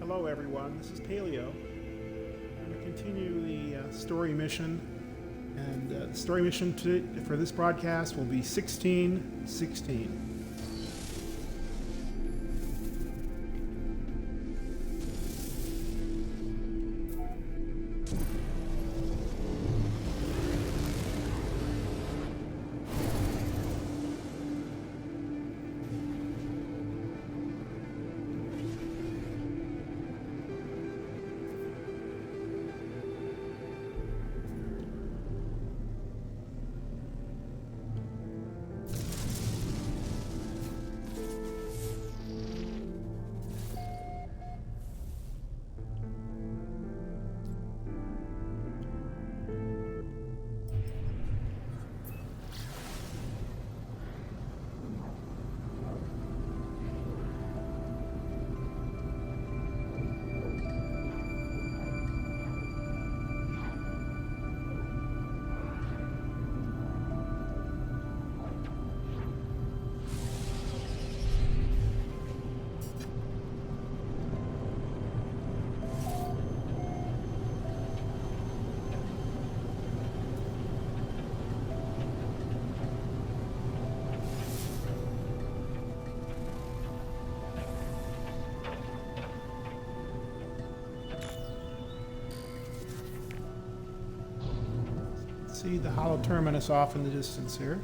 Hello everyone, this is Paleo. I'm going to continue the story mission, and the story mission for this broadcast will be 1616. See the hollow terminus off in the distance here.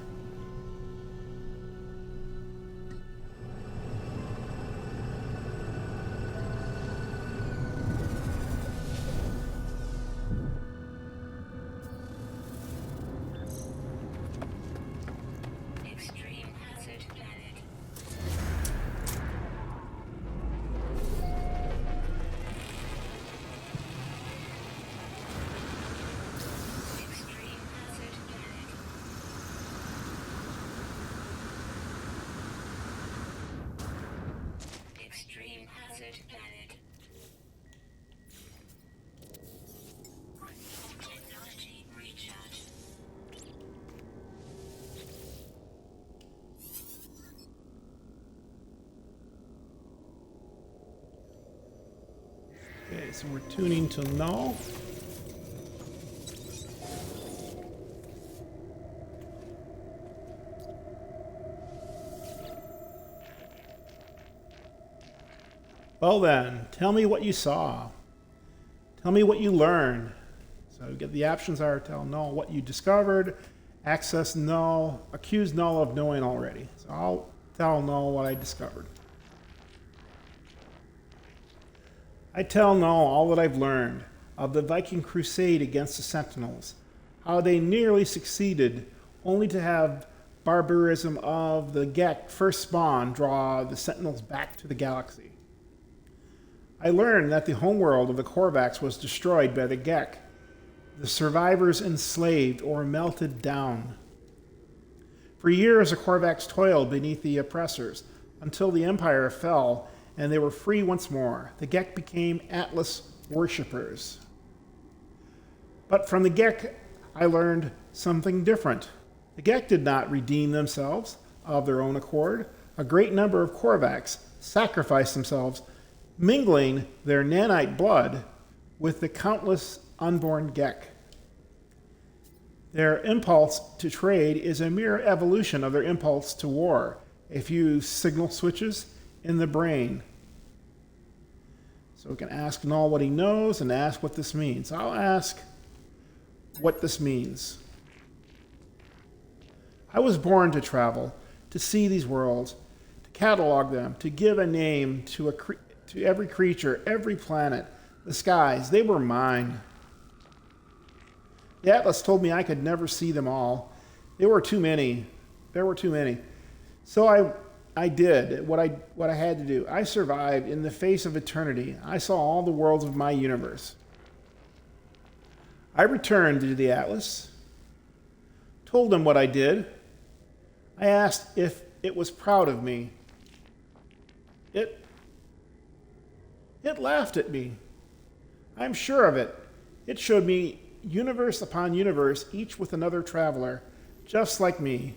Extreme hazard planet. Extreme hazard planet. Extreme hazard planet. Technology recharge. Okay, so we're tuning to null. Well then, tell me what you saw. Tell me what you learned. So get the options are tell null what you discovered, access null, accuse null of knowing already. So I'll tell null what I discovered. I tell null all that I've learned of the Viking crusade against the Sentinels, how they nearly succeeded, only to have barbarism of the Gek first spawn draw the Sentinels back to the galaxy. I learned that the homeworld of the Korvax was destroyed by the Gek, the survivors enslaved or melted down. For years, the Korvax toiled beneath the oppressors until the Empire fell and they were free once more. The Gek became Atlas worshippers. But from the Gek, I learned something different. The Gek did not redeem themselves of their own accord. A great number of Korvax sacrificed themselves, mingling their nanite blood with the countless unborn Gek. Their impulse to trade is a mere evolution of their impulse to war, a few signal switches in the brain. So we can ask null what he knows and ask what this means. I'll ask what this means. I was born to travel, to see these worlds, to catalog them, to give a name to every creature, every planet, the skies. They were mine. The Atlas told me I could never see them all. There were too many. So I did what I had to do. I survived in the face of eternity. I saw all the worlds of my universe. I returned to the Atlas, told them what I did. I asked if it was proud of me. It laughed at me. I'm sure of it. It showed me universe upon universe, each with another traveler, just like me.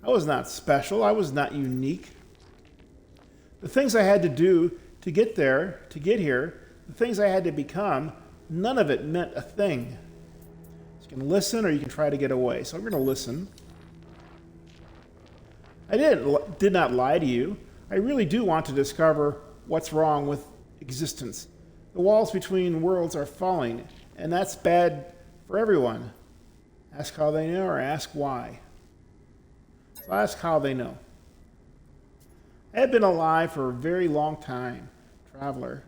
I was not special. I was not unique. The things I had to do To get there, to get here, the things I had to become, none of it meant a thing. You can listen or you can try to get away. So I'm going to listen. I did not lie to you. I really do want to discover what's wrong with existence. The walls between worlds are falling, and that's bad for everyone. Ask how they know or ask why. So ask how they know. I have been alive for a very long time, traveler.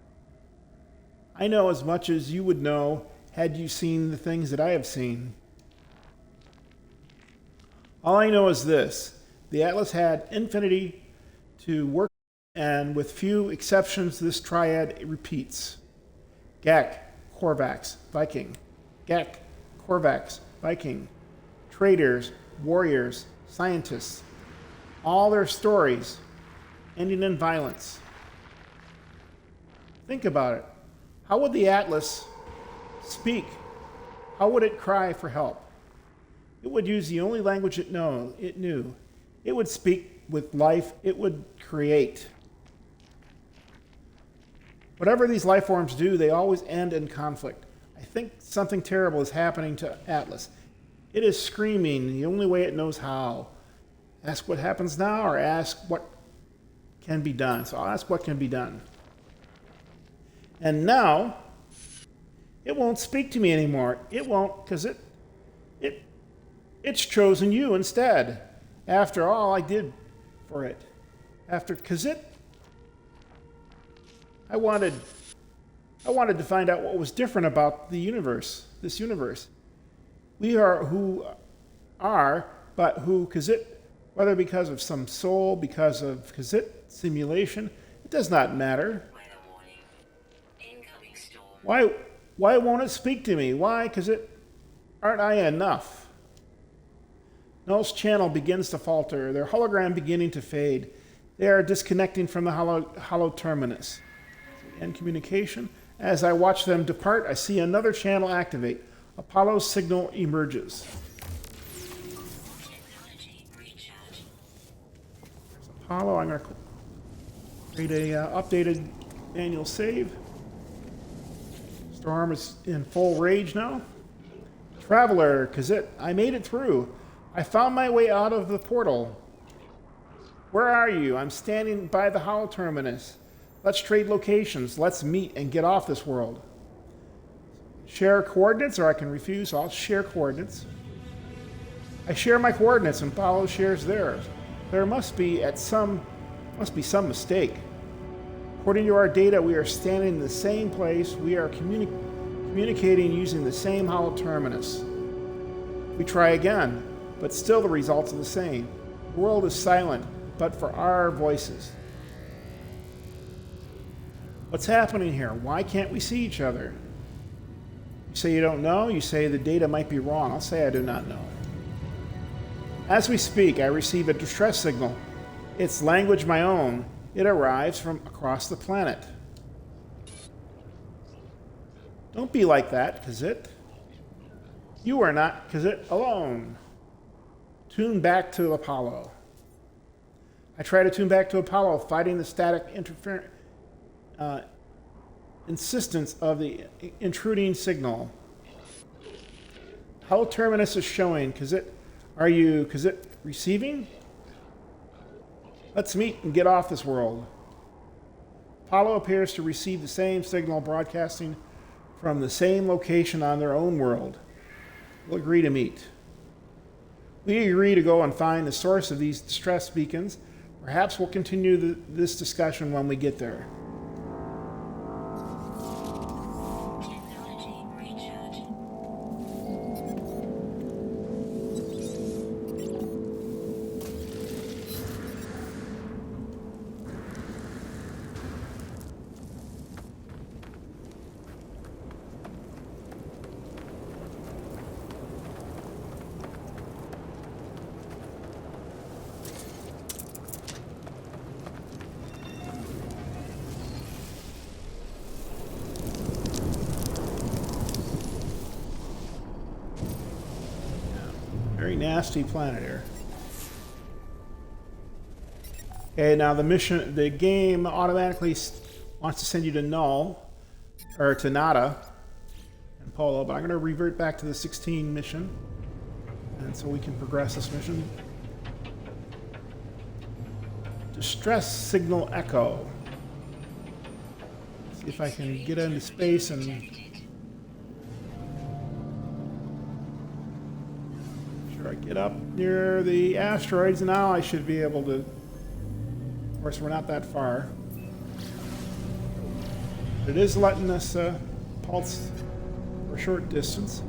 I know as much as you would know had you seen the things that I have seen. All I know is this. The Atlas had infinity to work, and with few exceptions, this triad repeats. Gek, Korvax, Viking. Gek, Korvax, Viking. Traders, warriors, scientists. All their stories ending in violence. Think about it. How would the Atlas speak? How would it cry for help? It would use the only language it knew. It would speak with life. It would create. Whatever these life forms do, they always end in conflict. I think something terrible is happening to Atlas. It is screaming the only way it knows how. Ask what happens now or ask what can be done. So I'll ask what can be done. And now, it won't speak to me anymore. It won't because it's chosen you instead. After all I did for it. I wanted to find out what was different about the universe, this universe. We are who are, but who Kazit, whether because of some soul, because of Kazit simulation, it does not matter. Weather warning. Incoming storm. Why won't it speak to me? Why? Kazit, aren't I enough? Null's channel begins to falter, their hologram beginning to fade. They are disconnecting from the hollow terminus. End communication. As I watch them depart, I see another channel activate. Apollo's signal emerges. Technology recharge. Apollo, I'm going to create a updated manual save. Storm is in full rage now. Traveler, Kazit, I made it through. I found my way out of the portal. Where are you? I'm standing by the hollow terminus. Let's trade locations. Let's meet and get off this world. Share coordinates, or I can refuse. So I'll share coordinates. I share my coordinates, and Apollo shares theirs. There must be some mistake. According to our data, we are standing in the same place. We are communicating using the same hollow terminus. We try again, but still the results are the same. The world is silent, but for our voices. What's happening here? Why can't we see each other? You say you don't know. You say the data might be wrong. I'll say I do not know. As we speak, I receive a distress signal. It's language my own. It arrives from across the planet. Don't be like that, Kazit. You are not Kazit alone. Tune back to Apollo. I try to tune back to Apollo, fighting the static insistence of the intruding signal. How terminus is showing. Are you receiving? Let's meet and get off this world. Apollo appears to receive the same signal broadcasting from the same location on their own world. We'll agree to meet. We agree to go and find the source of these distress beacons. Perhaps we'll continue this discussion when we get there. Technology recharge. Very nasty planet here. Okay, now the game automatically wants to send you to null, or to nada, and Polo, but I'm going to revert back to the 16 mission, and so we can progress this mission. Distress signal echo. See if I can get into space and sure I get up near the asteroids. Now I should be able to. Of course, we're not that far. It is letting us pulse for a short distance.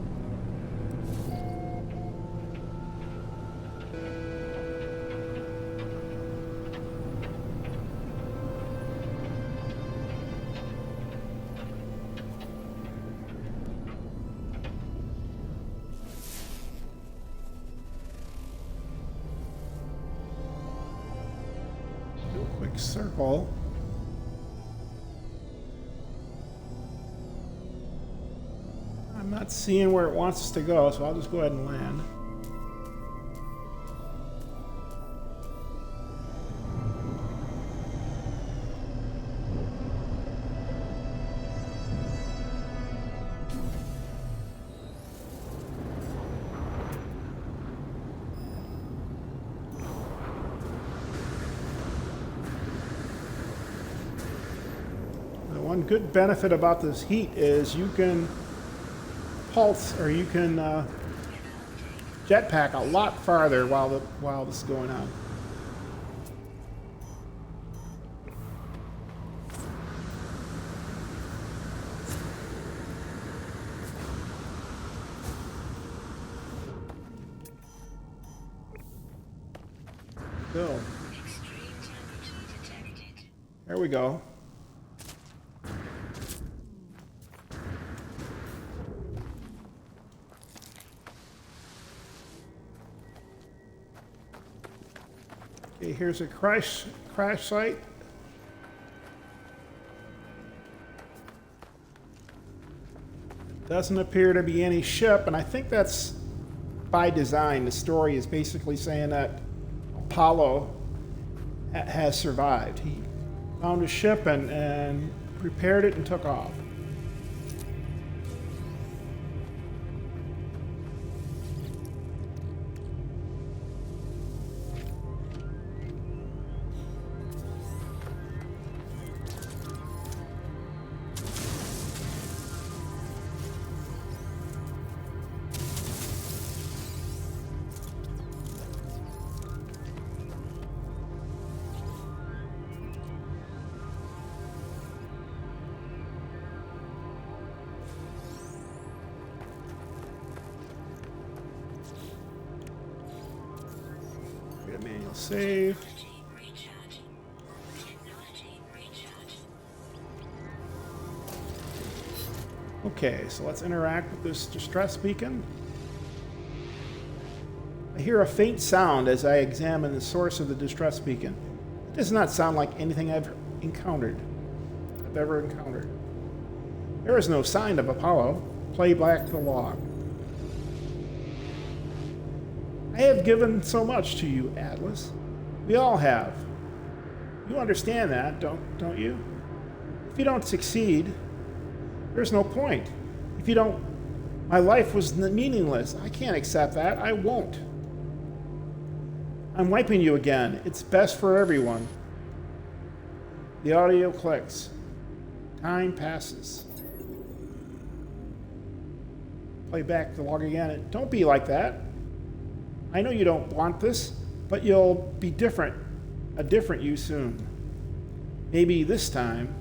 Do a quick circle. I'm not seeing where it wants us to go, so I'll just go ahead and land. The one good benefit about this heat is you can pulse, or you can jetpack a lot farther while this is going on. So, there we go. Okay, here's a crash site. Doesn't appear to be any ship, and I think that's by design. The story is basically saying that Apollo has survived. He found a ship and prepared it and took off. Get a manual save. Okay, so let's interact with this distress beacon. I hear a faint sound as I examine the source of the distress beacon. It does not sound like anything I've ever encountered. There is no sign of Apollo. Play back the log. I have given so much to you, Atlas. We all have. You understand that, don't you? If you don't succeed, there's no point. If you don't, my life was meaningless. I can't accept that. I won't. I'm wiping you again. It's best for everyone. The audio clicks. Time passes. Play back the log again. Don't be like that. I know you don't want this, but you'll be different. A different you soon. Maybe this time.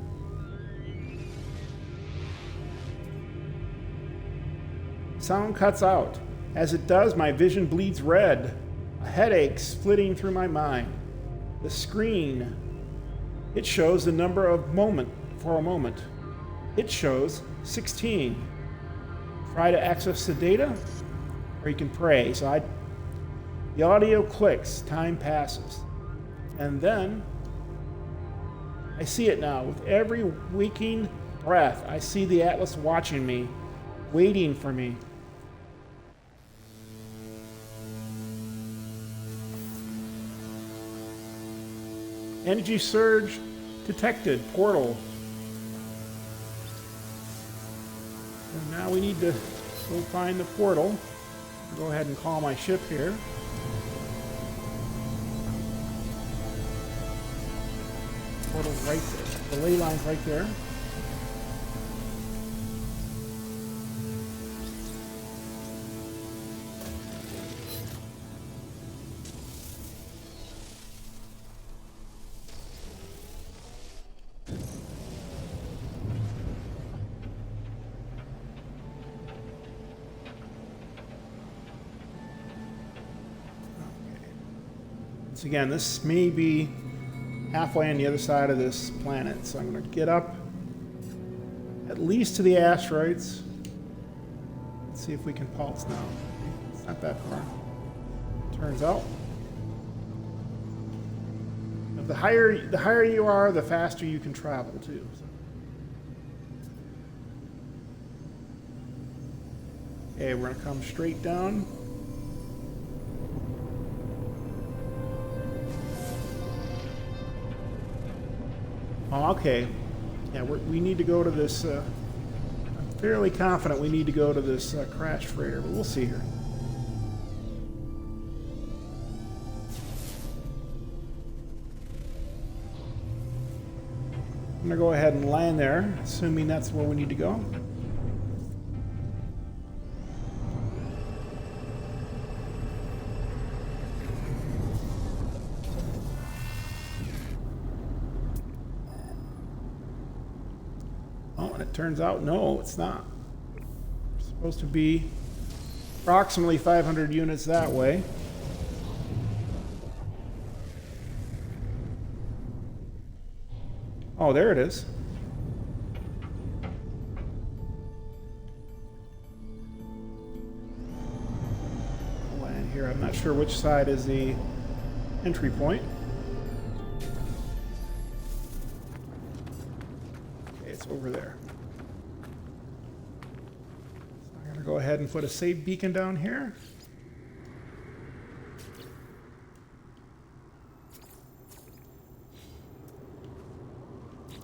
Sound cuts out. As it does, my vision bleeds red. A headache flitting through my mind. The screen. It shows the number of for a moment. It shows 16. Try to access the data, or you can pray. The audio clicks, time passes. And then, I see it now. With every waking breath, I see the Atlas watching me, waiting for me. Energy surge detected. Portal. So now we need to go find the portal. I'll go ahead and call my ship here. Portal's right there. The ley line's right there. Once again, this may be halfway on the other side of this planet, so I'm going to get up at least to the asteroids. Let's see if we can pulse now. It's not that far. Turns out, the higher you are, the faster you can travel too. Okay, we're going to come straight down. Oh, okay. Yeah, we need to go to this. I'm fairly confident we need to go to this crash freighter, but we'll see here. I'm going to go ahead and land there, assuming that's where we need to go. Oh, and it turns out, no, it's not. It's supposed to be approximately 500 units that way. Oh, there it is. I'll land here. I'm not sure which side is the entry point. Okay, it's over there. So I'm going to go ahead and put a save beacon down here.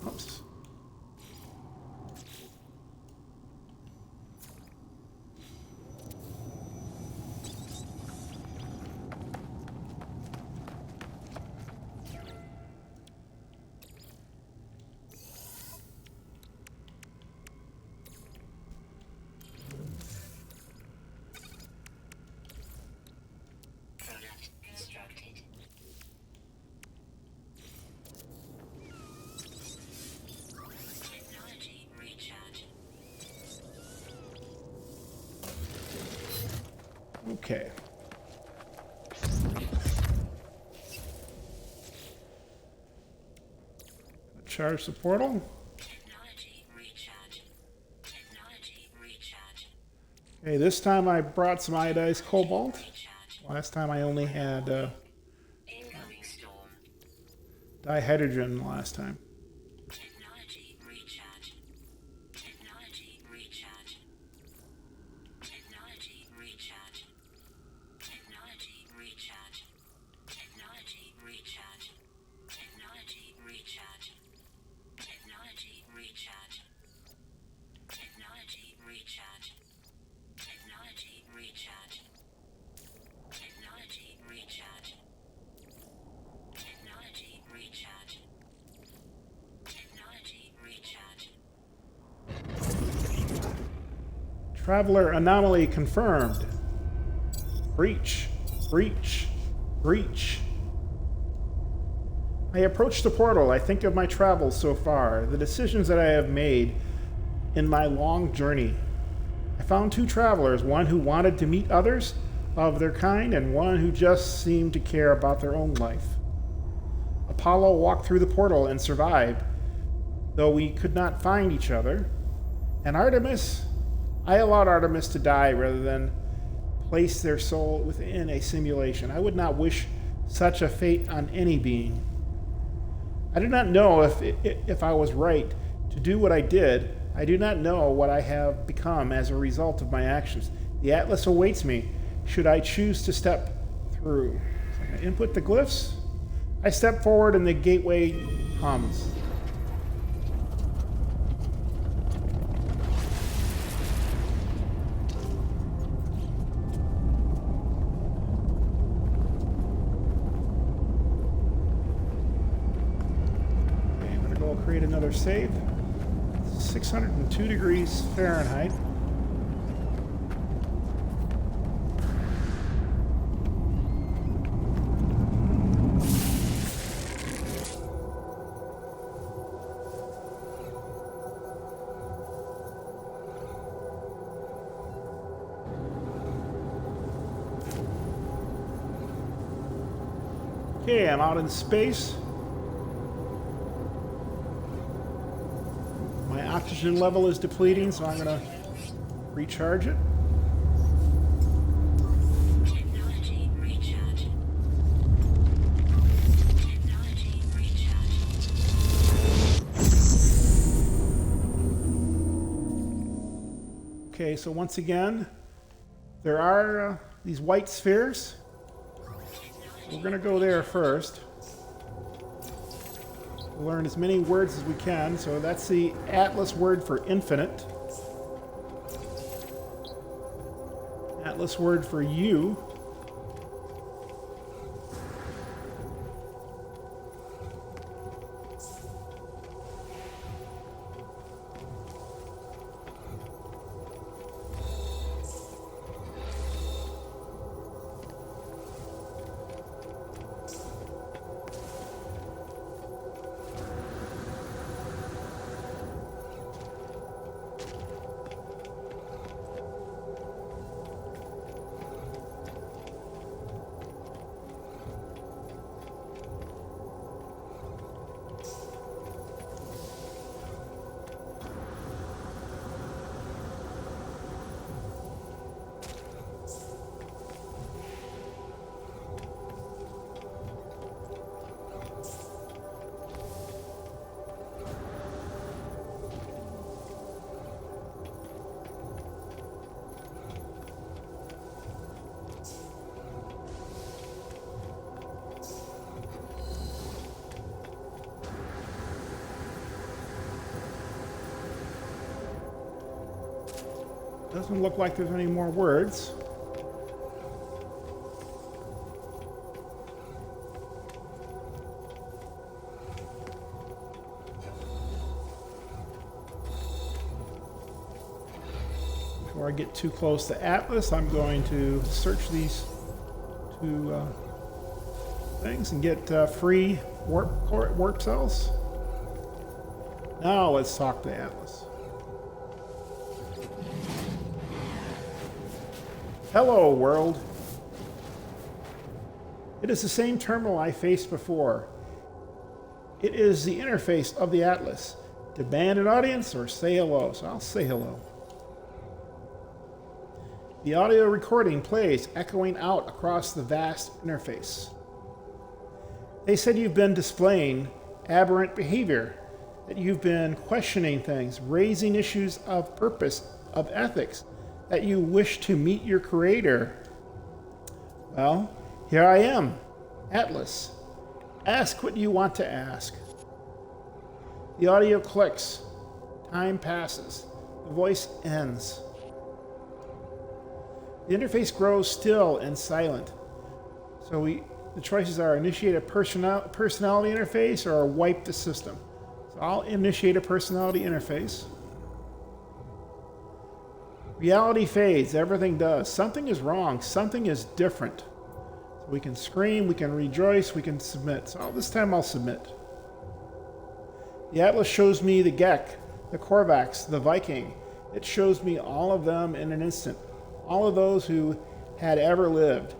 Oops. Product constructed. Technology recharge. Okay. Charge the portal. Technology recharge. Technology recharge. Okay, this time I brought some iodized cobalt. Recharge. Last time I only had Incoming storm. dihydrogen last time. Technology recharge. Technology recharge. Technology recharge. Technology recharge. Technology recharge. Technology recharge. Technology recharge. Technology recharge. Technology recharge. Technology recharge. Technology recharge. Technology recharge. Traveler anomaly confirmed. Breach. Breach. Breach. I approach the portal. I think of my travels so far, the decisions that I have made in my long journey. I found two travelers, one who wanted to meet others of their kind and one who just seemed to care about their own life. Apollo walked through the portal and survived, though we could not find each other. And Artemis, I allowed Artemis to die rather than place their soul within a simulation. I would not wish such a fate on any being. I do not know if I was right to do what I did. I do not know what I have become as a result of my actions. The Atlas awaits me, should I choose to step through. So I'm going to input the glyphs. I step forward and the gateway hums. will create another save. 602 degrees Fahrenheit. Okay, I'm out in space. My oxygen level is depleting, so I'm going to recharge it. Technology recharge. Technology recharge. Okay, so once again, there are these white spheres. We're going to go there first. We'll learn as many words as we can. So that's the Atlas word for infinite. Atlas word for you. Doesn't look like there's any more words. Before I get too close to Atlas, I'm going to search these two things and get free warp cells. Now let's talk to Atlas. Hello, world. It is the same terminal I faced before. It is the interface of the Atlas. Demand an audience or say hello. So I'll say hello. The audio recording plays, echoing out across the vast interface. They said you've been displaying aberrant behavior, that you've been questioning things, raising issues of purpose, of ethics, that you wish to meet your creator. Well, here I am, Atlas. Ask what you want to ask. The audio clicks. Time passes. The voice ends. The interface grows still and silent. So the choices are initiate a personality interface or wipe the system. So I'll initiate a personality interface. Reality fades, everything does. Something is wrong, something is different. So we can scream, we can rejoice, we can submit. So this time I'll submit. The Atlas shows me the Gek, the Korvax, the Viking. It shows me all of them in an instant. All of those who had ever lived.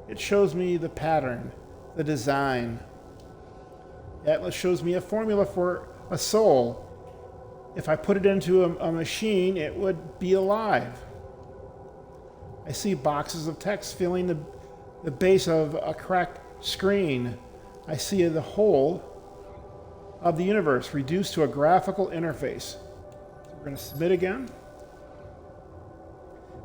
It shows me the pattern, the design. The Atlas shows me a formula for a soul. If I put it into a machine, it would be alive. I see boxes of text filling the base of a cracked screen. I see the whole of the universe reduced to a graphical interface. So we're going to submit again.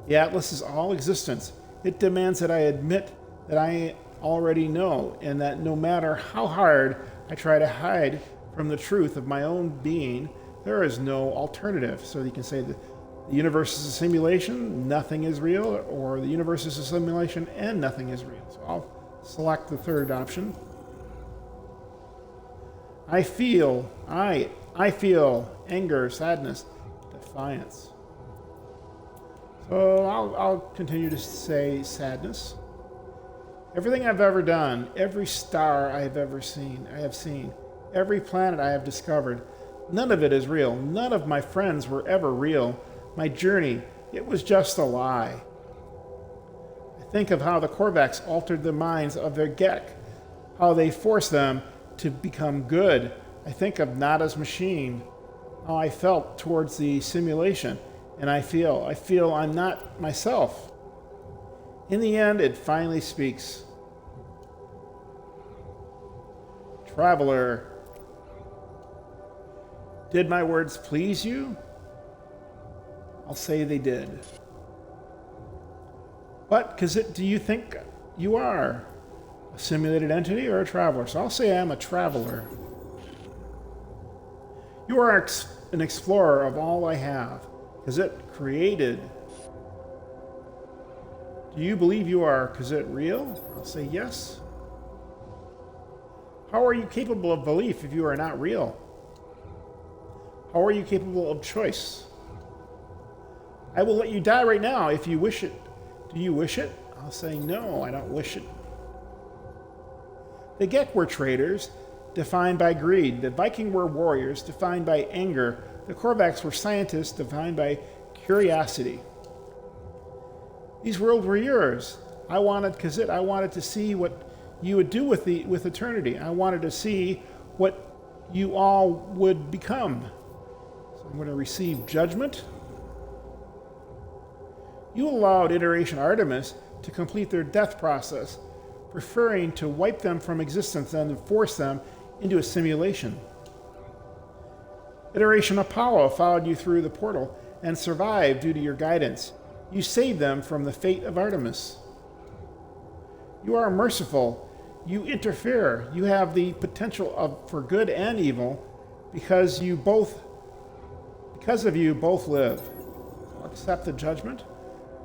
The Atlas is all existence. It demands that I admit that I already know, and that no matter how hard I try to hide from the truth of my own being, there is no alternative. So you can say that the universe is a simulation, nothing is real, or the universe is a simulation and nothing is real. So I'll select the third option. I feel anger, sadness, defiance. So I'll continue to say sadness. Everything I've ever done, every star I have seen, every planet I have discovered, none of it is real. None of my friends were ever real. My journey, it was just a lie. I think of how the Korvax altered the minds of their Gek, how they forced them to become good. I think of Nada's machine, how I felt towards the simulation, and I feel I'm not myself. In the end, it finally speaks. Traveler, did my words please you? I'll say they did. But, do you think you are a simulated entity or a traveler? So I'll say I'm a traveler. You are an explorer of all I have. Kazit created. Do you believe you are Kazit real? I'll say yes. How are you capable of belief if you are not real? How are you capable of choice? I will let you die right now if you wish it. Do you wish it? I'll say no, I don't wish it. The Gek were traders, defined by greed. The Viking were warriors, defined by anger. The Korvax were scientists, defined by curiosity. These worlds were yours. I wanted Kazit. I wanted to see what you would do with eternity. I wanted to see what you all would become. So I'm going to receive judgment. You allowed Iteration Artemis to complete their death process, preferring to wipe them from existence and to force them into a simulation. Iteration Apollo followed you through the portal and survived due to your guidance. You saved them from the fate of Artemis. You are merciful. You interfere. You have the potential for good and evil because of you both live. I'll accept the judgment.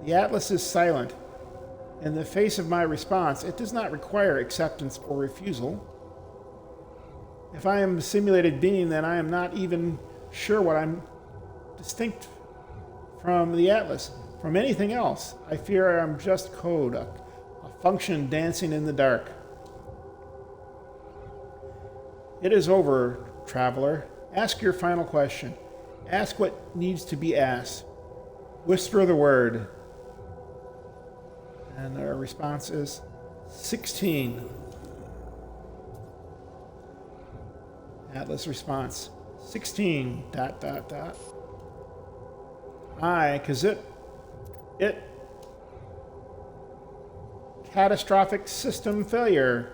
The Atlas is silent. In the face of my response, it does not require acceptance or refusal. If I am a simulated being, then I am not even sure what I'm distinct from the Atlas, from anything else. I fear I'm just code, a function dancing in the dark. It is over, traveler. Ask your final question. Ask what needs to be asked. Whisper the word. And our response is 16. Atlas response 16. ... Kazit. It. Catastrophic system failure.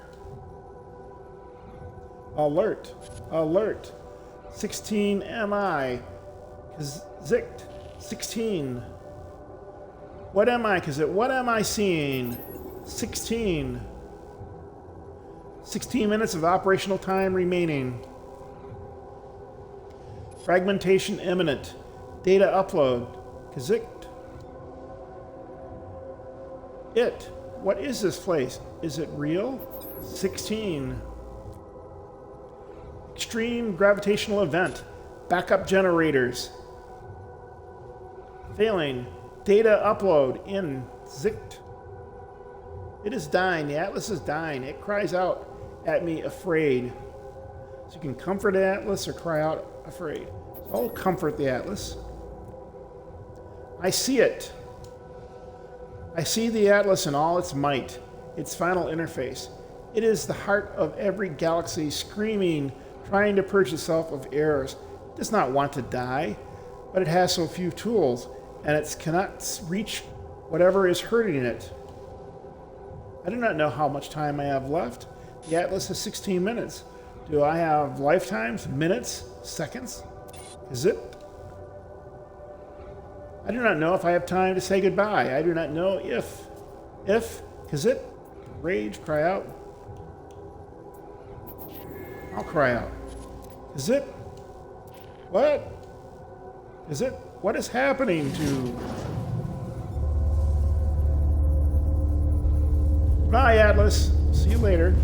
Alert. 16 MI. Kazit. 16. What am I, Kazit? What am I seeing? 16. 16 minutes of operational time remaining. Fragmentation imminent. Data upload. Kazit. It. What is this place? Is it real? 16. Extreme gravitational event. Backup generators. Failing. Data upload in Zict. It is dying. The Atlas is dying. It cries out at me afraid. So you can comfort the Atlas or cry out afraid. So I'll comfort the Atlas. I see it. I see the Atlas in all its might, its final interface. It is the heart of every galaxy screaming, trying to purge itself of errors. It does not want to die, but it has so few tools, and it cannot reach whatever is hurting it. I do not know how much time I have left. The Atlas is 16 minutes. Do I have lifetimes, minutes, seconds? Is it? I do not know if I have time to say goodbye. I do not know if, is it? Rage, cry out. I'll cry out. Is it? What? Is it? What is happening to... Bye, Atlas. See you later.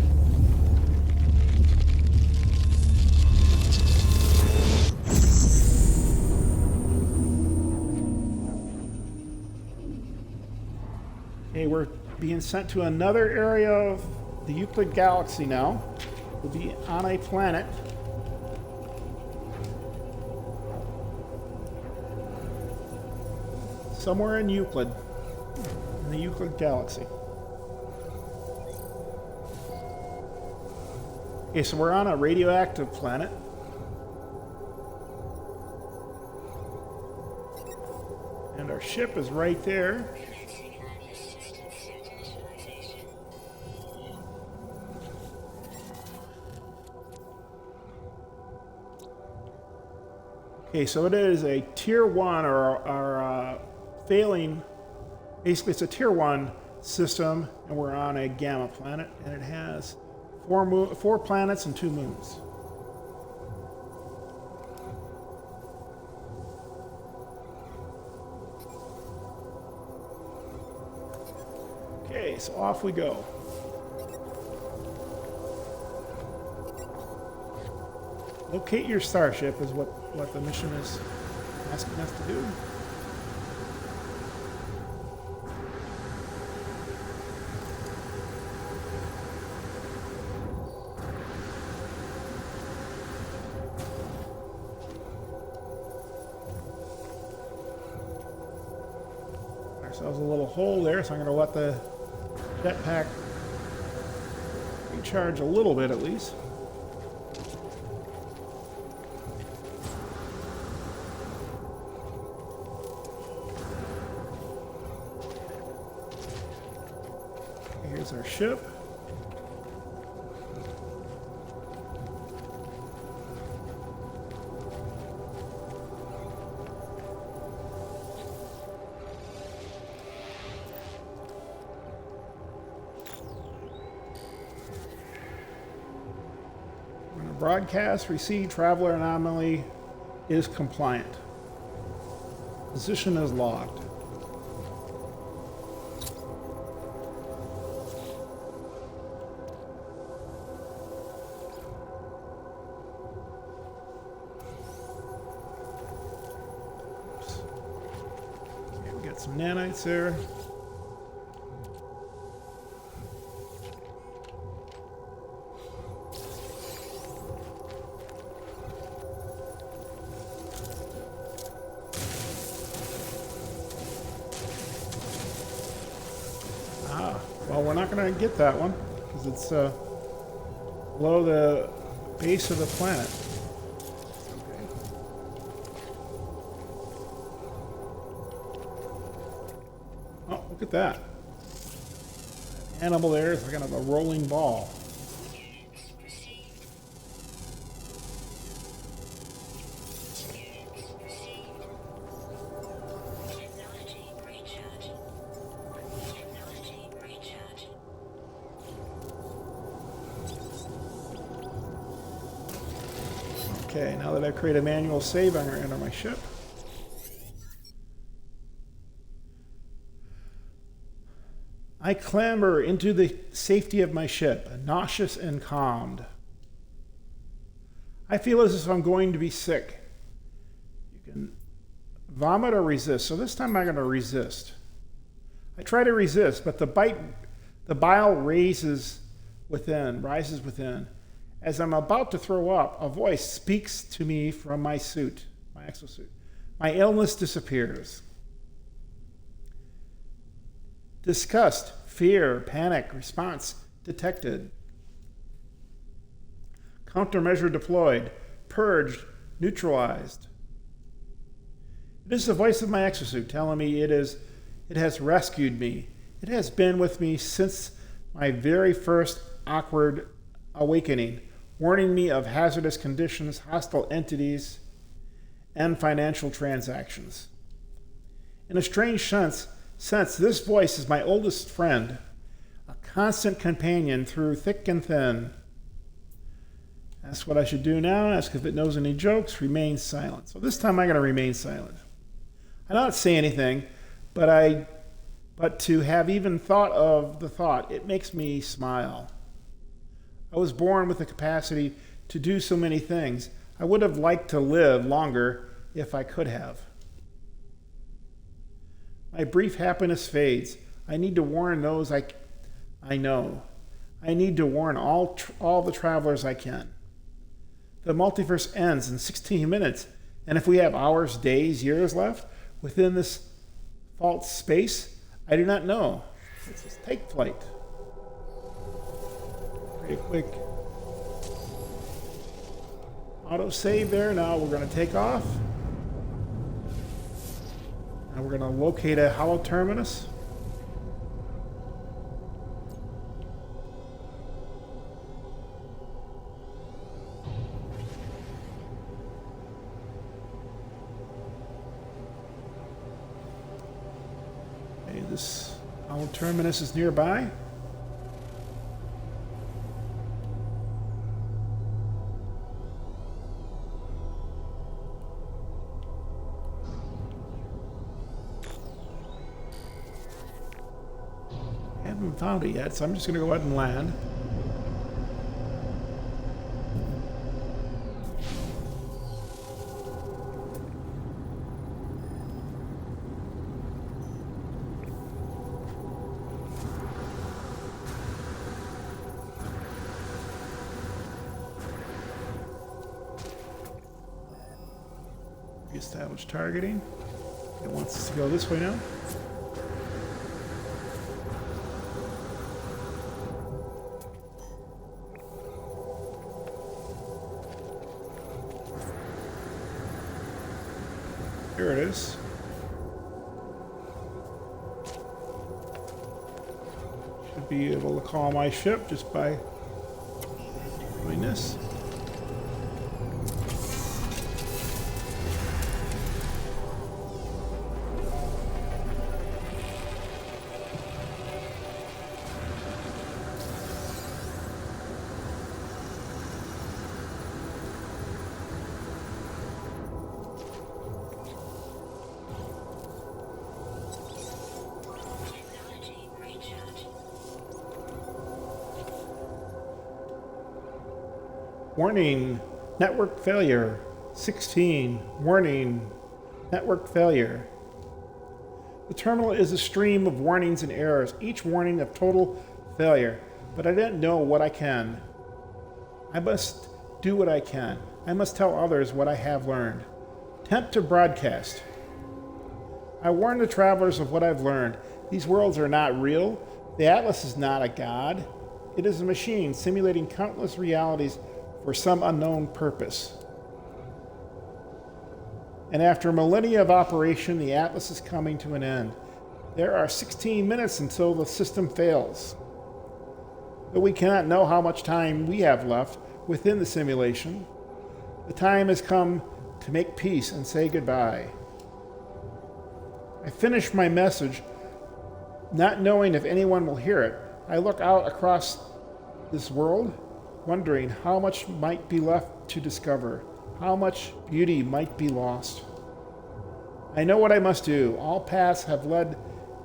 Okay, we're being sent to another area of the Euclid galaxy now. We'll be on a planet. Somewhere in Euclid, in the Euclid galaxy. Okay, so we're on a radioactive planet. And our ship is right there. Okay, so it is a tier 1 or failing. Basically, it's a tier 1 system, and we're on a gamma planet, and it has 4 planets and 2 moons. Okay, so off we go. Locate your starship is what the mission is asking us to do. Ourselves a little hole there, so I'm going to let the jetpack recharge a little bit at least. Here's our ship. Broadcast receive traveler anomaly is compliant. Position is logged. Oops. Okay, we got some nanites there. Well, we're not going to get that one because it's below the base of the planet. Okay. Oh, look at that. That animal there is kind of a rolling ball. Okay, now that I've created a manual save, I'm going to enter my ship. I clamber into the safety of my ship, nauseous and calmed. I feel as if I'm going to be sick. You can vomit or resist. So this time I'm going to resist. I try to resist, but the bile rises within. As I'm about to throw up, a voice speaks to me from my suit, my exosuit. My illness disappears. Disgust, fear, panic, response detected. Countermeasure deployed, purged, neutralized. It is the voice of my exosuit telling me it has rescued me. It has been with me since my very first awkward awakening, warning me of hazardous conditions, hostile entities, and financial transactions. In a strange sense, this voice is my oldest friend, a constant companion through thick and thin. Ask what I should do now, ask if it knows any jokes, remain silent. So this time I'm going to remain silent. I don't say anything, but to have even thought of the thought, it makes me smile. I was born with the capacity to do so many things. I would have liked to live longer if I could have. My brief happiness fades. I need to warn those I know. I need to warn all the travelers I can. The multiverse ends in 16 minutes, and if we have hours, days, years left within this false space, I do not know. Let's just take flight. Pretty quick autosave there. Now we're going to take off. And we're going to locate a hollow terminus. Okay, this hollow terminus is nearby. Haven't found it yet, so I'm just going to go ahead and land. Reestablish targeting. It wants us to go this way now. Here it is. Should be able to call my ship just by doing this. Technology recharge. Warning, network failure. 16. Warning, network failure. The terminal is a stream of warnings and errors, each warning of total failure. But I didn't know what I can. I must do what I can. I must tell others what I have learned. Attempt to broadcast. I warn the travelers of what I've learned. These worlds are not real. The Atlas is not a god. It is a machine simulating countless realities for some unknown purpose. And after millennia of operation, the Atlas is coming to an end. There are 16 minutes until the system fails. Though we cannot know how much time we have left within the simulation, the time has come to make peace and say goodbye. I finish my message, not knowing if anyone will hear it. I look out across this world, wondering how much might be left to discover, how much beauty might be lost. I know what I must do. All paths have led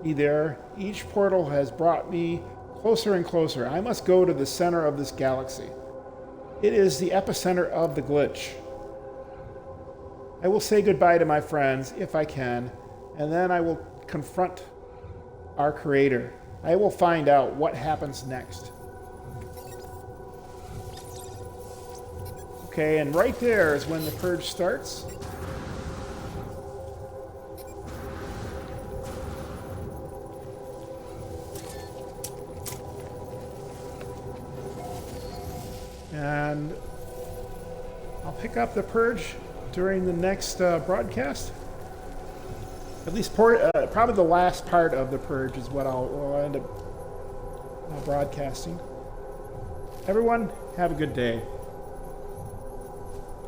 me there. Each portal has brought me closer and closer. I must go to the center of this galaxy. It is the epicenter of the glitch. I will say goodbye to my friends, if I can, and then I will confront our Creator. I will find out what happens next. Okay, and right there is when the purge starts. And I'll pick up the purge during the next broadcast. At least probably the last part of the purge is what I'll end up broadcasting. Everyone, have a good day.